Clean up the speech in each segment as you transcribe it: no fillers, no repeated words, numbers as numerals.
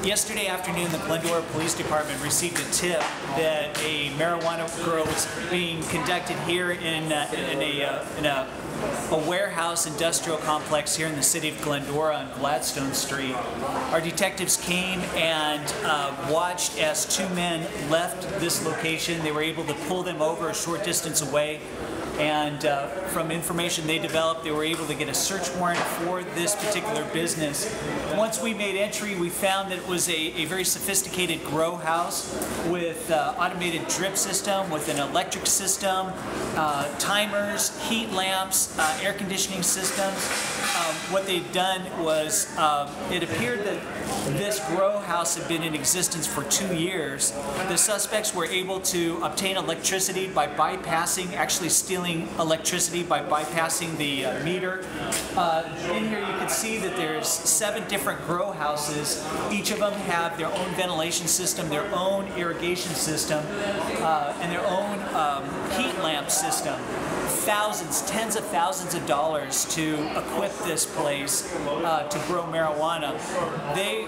Yesterday afternoon, the Glendora Police Department received a tip that a marijuana grow was being conducted here in a warehouse industrial complex here in the city of Glendora on Gladstone Street. Our detectives came and watched as two men left this location. They were able to pull them over a short distance away, and from information they developed, they were able to get a search warrant for this particular business. Once we made entry, we found that it was a very sophisticated grow house with automated drip system, with an electric system, timers, heat lamps, air conditioning systems. What they'd done was, it appeared that this grow house had been in existence for 2 years. The suspects were able to obtain electricity by bypassing, actually stealing electricity by bypassing the meter. In here you can see that there's 7 different grow houses. Each of them have their own ventilation system, their own irrigation system, and their own heat lamp system. Thousands, tens of thousands of dollars to equip this place to grow marijuana. They,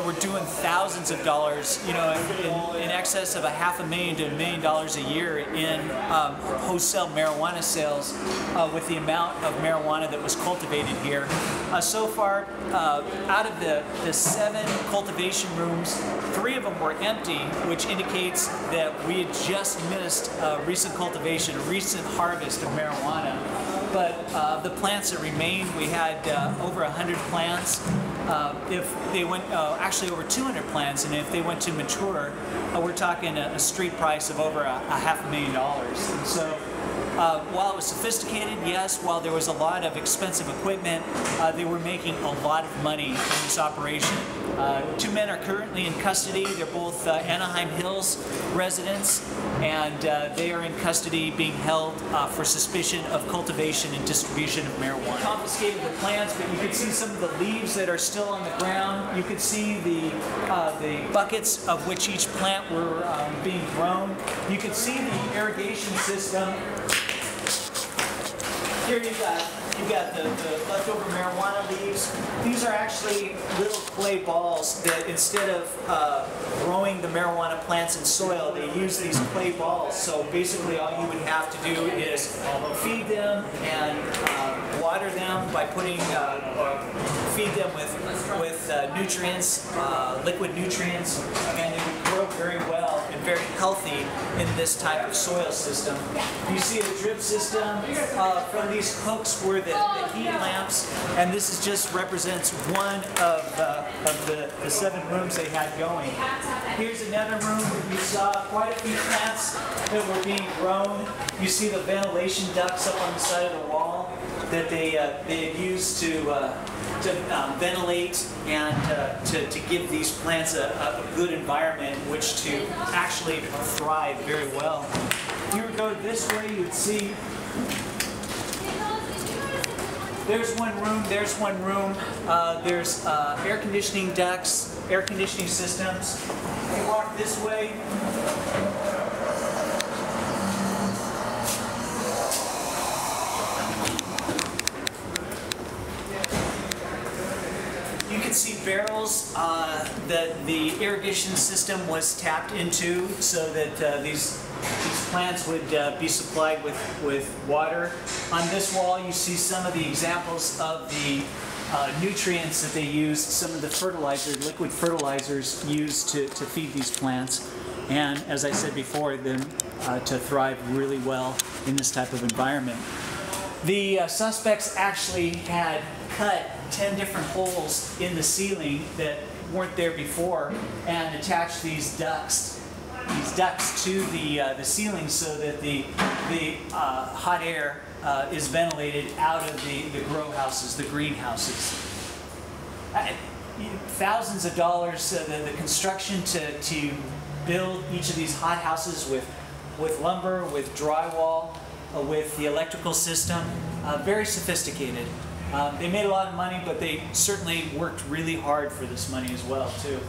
were doing thousands of dollars, in excess of $500,000 to $1 million a year in wholesale marijuana sales with the amount of marijuana that was cultivated here. So far, out of the 7 cultivation rooms, 3 of them were empty, which indicates that we had just missed recent cultivation, a recent harvest of marijuana. But the plants that remained, we had over 100 plants. If they went, actually over 200 plants, and if they went to mature, we're talking a street price of over $500,000. And so, while it was sophisticated, yes, while there was a lot of expensive equipment, they were making a lot of money in this operation. 2 men are currently in custody. They're both Anaheim Hills residents, and they are in custody being held for suspicion of cultivation and distribution of marijuana. Confiscated the plants, but you can see some of the leaves that are still on the ground. You can see the buckets of which each plant were being grown. You can see the irrigation system. Here you've got the leftover marijuana leaves. These are actually little clay balls that, instead of growing the marijuana plants in soil, they use these clay balls. So basically all you would have to do is feed them and water them by putting, feed them with nutrients, liquid nutrients, and they would grow very well and very healthy in this type of soil system. You see a drip system from these hooks were the heat lamps, and this is just represents one of the 7 rooms they had going. Here's another room where you saw quite a few plants that were being grown. You see the ventilation ducts up on the side of the wall that they had used to ventilate and to give these plants a good environment in which to actually thrive very well. If you were to go this way, you would see there's one room, there's one room, there's air conditioning ducts, air conditioning systems. If you walk this way, you can see barrels that the irrigation system was tapped into so that these plants would be supplied with water. On this wall you see some of the examples of the nutrients that they used, some of the fertilizers, liquid fertilizers used to feed these plants, and as I said before, them to thrive really well in this type of environment. The suspects actually had cut 10 different holes in the ceiling that weren't there before and attached these ducts to the ceiling so that the hot air is ventilated out of the grow houses, the greenhouses. Thousands of dollars, the construction to build each of these hot houses with lumber, with drywall, with the electrical system, very sophisticated. They made a lot of money, but they certainly worked really hard for this money as well, too.